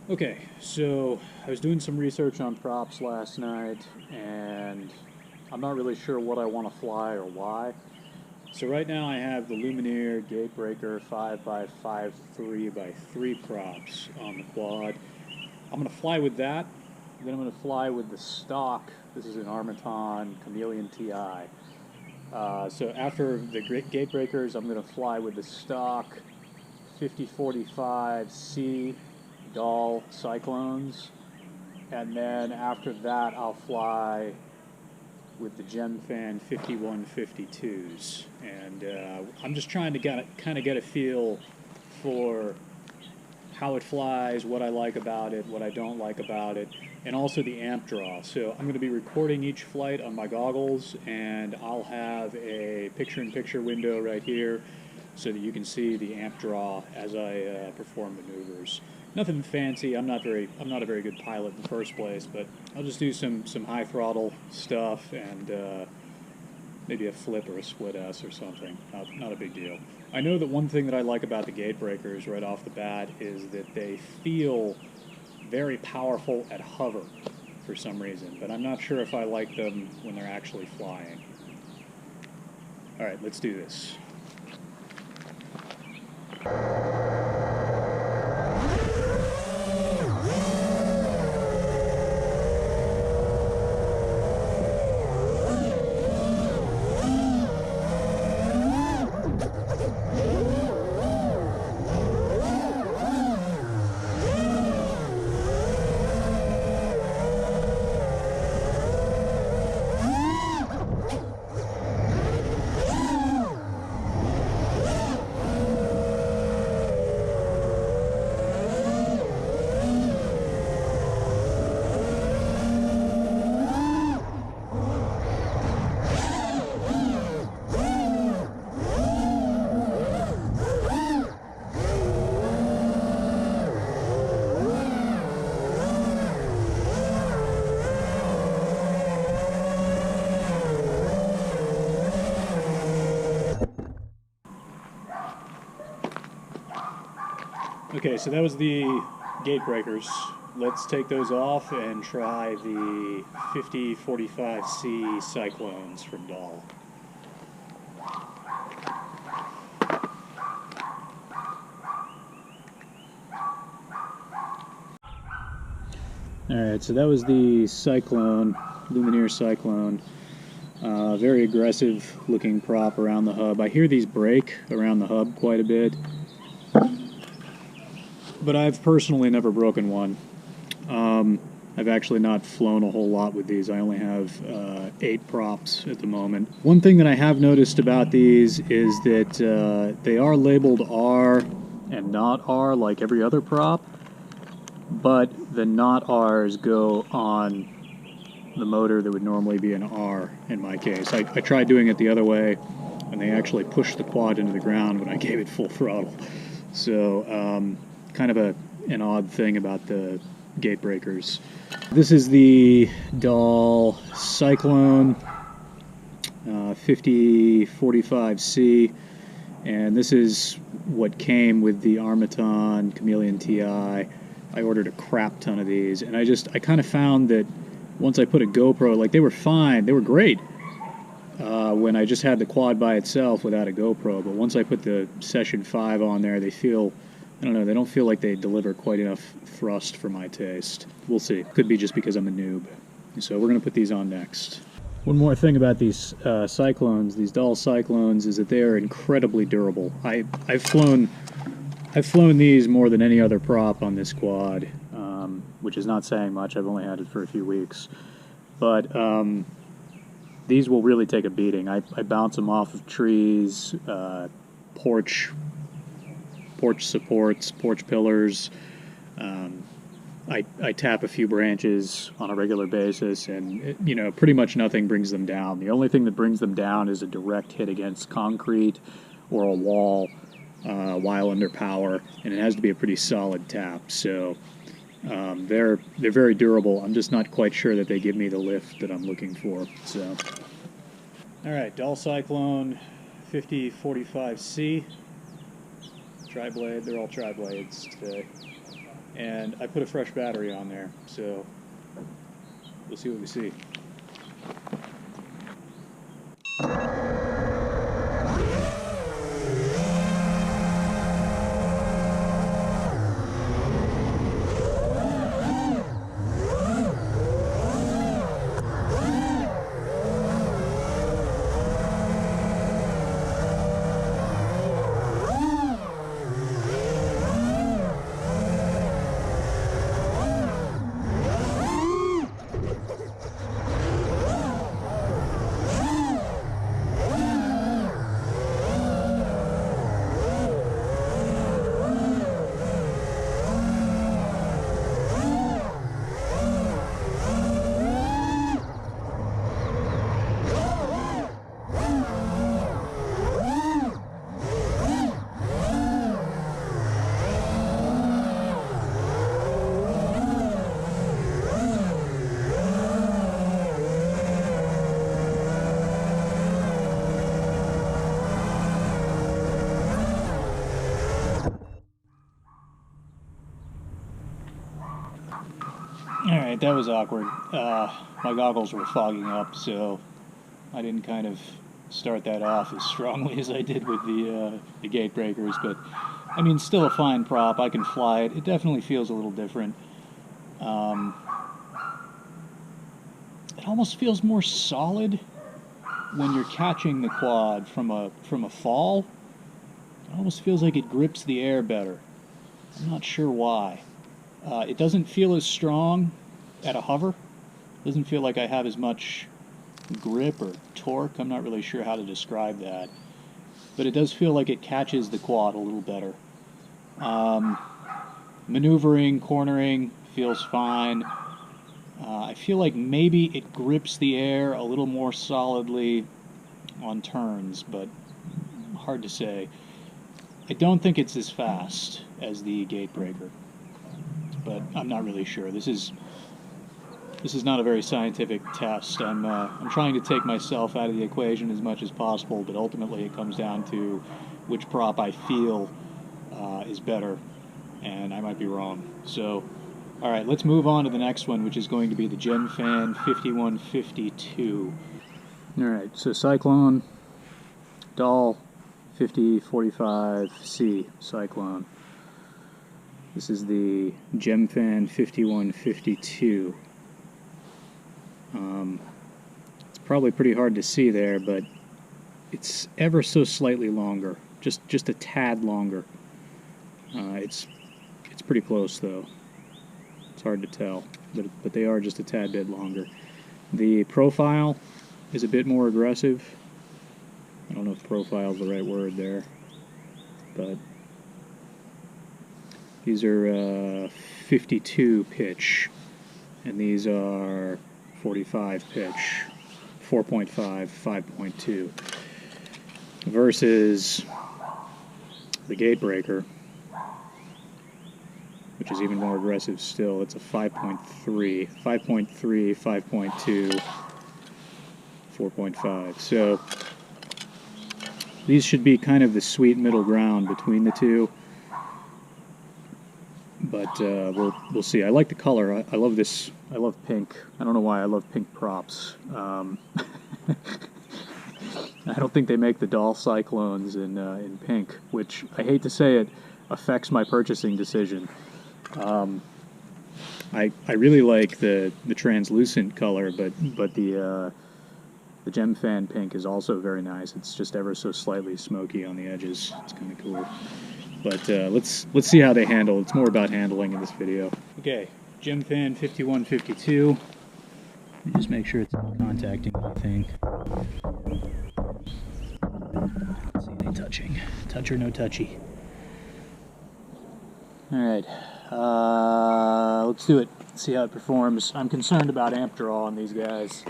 Okay, so I was doing some research on props last night, and I'm not really sure what I want to fly or why. So right now I have the Lumineer Gatebreaker 5x5 3x3 props on the quad. I'm going to fly with that, then I'm going to fly with the stock. This is an Armattan Chameleon Ti. So after the Gatebreakers, I'm going to fly with the stock 5045C Dal Cyclones, and then after that I'll fly with the Gemfan 5152s, and I'm just trying to kind of get a feel for how it flies, what I like about it, what I don't like about it, and also the amp draw. So I'm going to be recording each flight on my goggles, and I'll have a picture-in-picture window right here so that you can see the amp draw as I perform maneuvers. Nothing fancy. I'm not a very good pilot in the first place, but I'll just do some high throttle stuff and maybe a flip or a split S or something. Not a big deal. I know that one thing that I like about the Gatebreakers right off the bat is that they feel very powerful at hover for some reason, but I'm not sure if I like them when they're actually flying. Alright, let's do this. Okay, so that was the Gatebreakers. Let's take those off and try the 5045C Cyclones from Dal. Alright, so that was the Cyclone, Lumineer Cyclone. Very aggressive looking prop around the hub. I hear these break around the hub quite a bit, but I've personally never broken one. I've actually not flown a whole lot with these. I only have 8 props at the moment. One thing that I have noticed about these is that they are labeled R and not R like every other prop, but the not R's go on the motor that would normally be an R in my case. I tried doing it the other way, and they actually pushed the quad into the ground when I gave it full throttle. So kind of an odd thing about the Gatebreakers. This is the Dal Cyclone 5045C, and this is what came with the Armattan Chameleon Ti. I ordered a crap ton of these, and I kind of found that once I put a GoPro, like, they were fine, they were great when I just had the quad by itself without a GoPro, but once I put the Session 5 on there, they feel, I don't know, they don't feel like they deliver quite enough thrust for my taste. We'll see. Could be just because I'm a noob. So we're going to put these on next. One more thing about these Cyclones, these Dal Cyclones, is that they are incredibly durable. I've flown these more than any other prop on this quad, which is not saying much. I've only had it for a few weeks. But these will really take a beating. I bounce them off of trees, porch supports, porch pillars. I tap a few branches on a regular basis, and you know, pretty much nothing brings them down. The only thing that brings them down is a direct hit against concrete or a wall while under power, and it has to be a pretty solid tap. So they're very durable. I'm just not quite sure that they give me the lift that I'm looking for. So, all right, Dal Cyclone 5045C tri-blade. They're all tri-blades today. and I put a fresh battery on there, so we'll see what we see. Alright, that was awkward. My goggles were fogging up, so I didn't kind of start that off as strongly as I did with the gate breakers, but I mean, still a fine prop. I can fly it. It definitely feels a little different. It almost feels more solid when you're catching the quad from a fall. It almost feels like it grips the air better. I'm not sure why. It doesn't feel as strong at a hover. It doesn't feel like I have as much grip or torque. I'm not really sure how to describe that. But it does feel like it catches the quad a little better. Maneuvering, cornering, feels fine. I feel like maybe it grips the air a little more solidly on turns, but hard to say. I don't think it's as fast as the gate breaker, but I'm not really sure. This is not a very scientific test. I'm trying to take myself out of the equation as much as possible, but ultimately it comes down to which prop I feel is better, and I might be wrong. So, all right, let's move on to the next one, which is going to be the Gemfan 5152. All right, so Cyclone, Dal 5045C Cyclone. This is the Gemfan 5152. It's probably pretty hard to see there, but it's ever so slightly longer, just a tad longer. It's pretty close though. It's hard to tell, but they are just a tad bit longer. The profile is a bit more aggressive. I don't know if profile is the right word there, but these are 52 pitch, and these are 45 pitch, 4.5, 5.2, versus the gate breaker, which is even more aggressive still. It's a 5.3, 5.2, 4.5. So these should be kind of the sweet middle ground between the two. But we'll see. I like the color. I love this. I love pink. I don't know why I love pink props. I don't think they make the Dal Cyclones in pink, which I hate to say it affects my purchasing decision. I really like the translucent color, but the Gemfan pink is also very nice. It's just ever so slightly smoky on the edges. It's kind of cool. But let's see how they handle. It's more about handling in this video. Okay, Gemfan 5152. Let me just make sure it's not contacting anything. Let's see, any touching. Touch or no touchy. Alright, let's do it. See how it performs. I'm concerned about amp draw on these guys.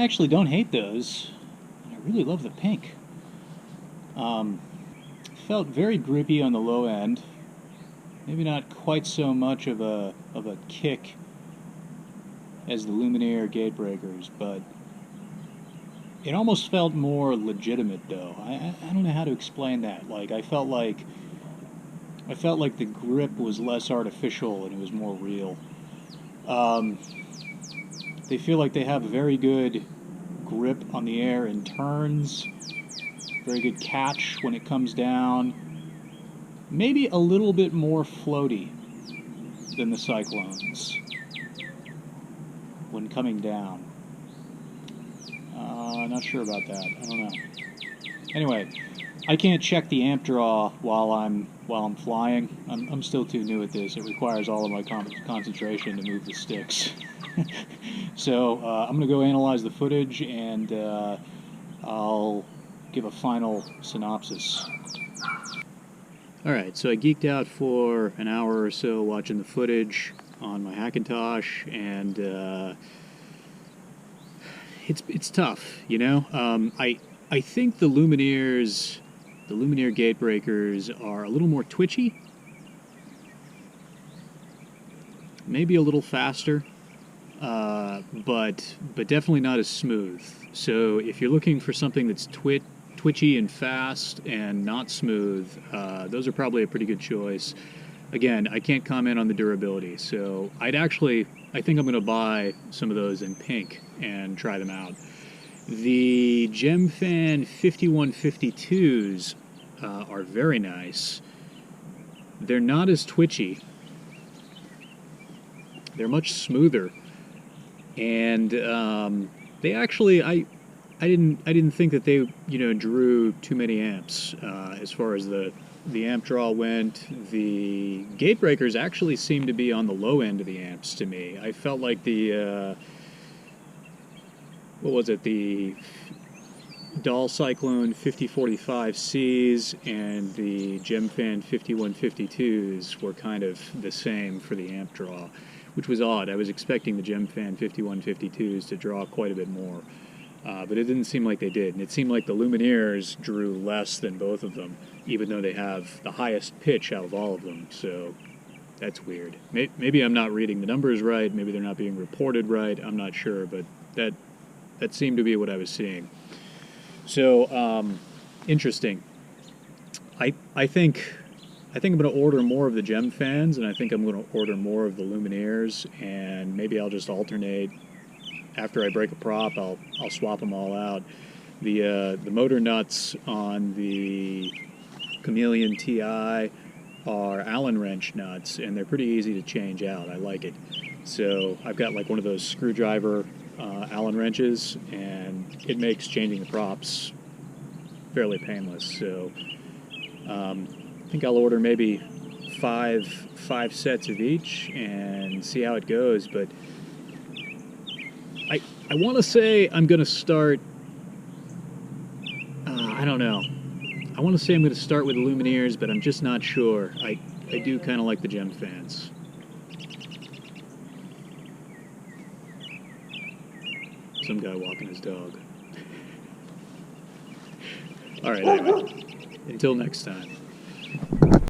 actually don't hate those. I really love the pink. Felt very grippy on the low end. Maybe not quite so much of a kick as the Luminaire gate breakers, but it almost felt more legitimate though. I don't know how to explain that. Like I felt like the grip was less artificial and it was more real. They feel like they have a very good grip on the air in turns, very good catch when it comes down, maybe a little bit more floaty than the Cyclones when coming down. Not sure about that. I don't know. Anyway, I can't check the amp draw while I'm flying. I'm still too new at this. It requires all of my concentration to move the sticks. So I'm going to go analyze the footage and I'll give a final synopsis. Alright, so I geeked out for an hour or so watching the footage on my Hackintosh, and it's tough, you know? I think the Luminaires, the Luminaire gate breakers are a little more twitchy, maybe a little faster, but definitely not as smooth. So if you're looking for something that's twitchy and fast and not smooth, those are probably a pretty good choice. Again, I can't comment on the durability, so I think I'm going to buy some of those in pink and try them out. The Gemfan 5152s are very nice. They're not as twitchy. They're much smoother, and they actually I didn't think that they drew too many amps as far as the amp draw went. The gate breakers actually seemed to be on the low end of the amps to me. I felt like the what was it, the Dal T5045Cs and the Gemfan 5152s were kind of the same for the amp draw, which was odd. I was expecting the Gemfan 5152s to draw quite a bit more, but it didn't seem like they did. And it seemed like the Luminaires drew less than both of them, even though they have the highest pitch out of all of them. So that's weird. Maybe I'm not reading the numbers right. Maybe they're not being reported right. I'm not sure, but that seemed to be what I was seeing. So interesting. I think I'm going to order more of the Gemfans, and I think I'm going to order more of the Luminaires, and maybe I'll just alternate. After I break a prop, I'll swap them all out. The motor nuts on the Chameleon Ti are Allen wrench nuts, and they're pretty easy to change out. I like it. So I've got like one of those screwdriver Allen wrenches, and it makes changing the props fairly painless. So I think I'll order maybe five sets of each and see how it goes. But I want to say I'm going to start. I don't know. I want to say I'm going to start with the Luminaires, but I'm just not sure. I do kind of like the Gemfans. Some guy walking his dog. All right, anyway. Until next time.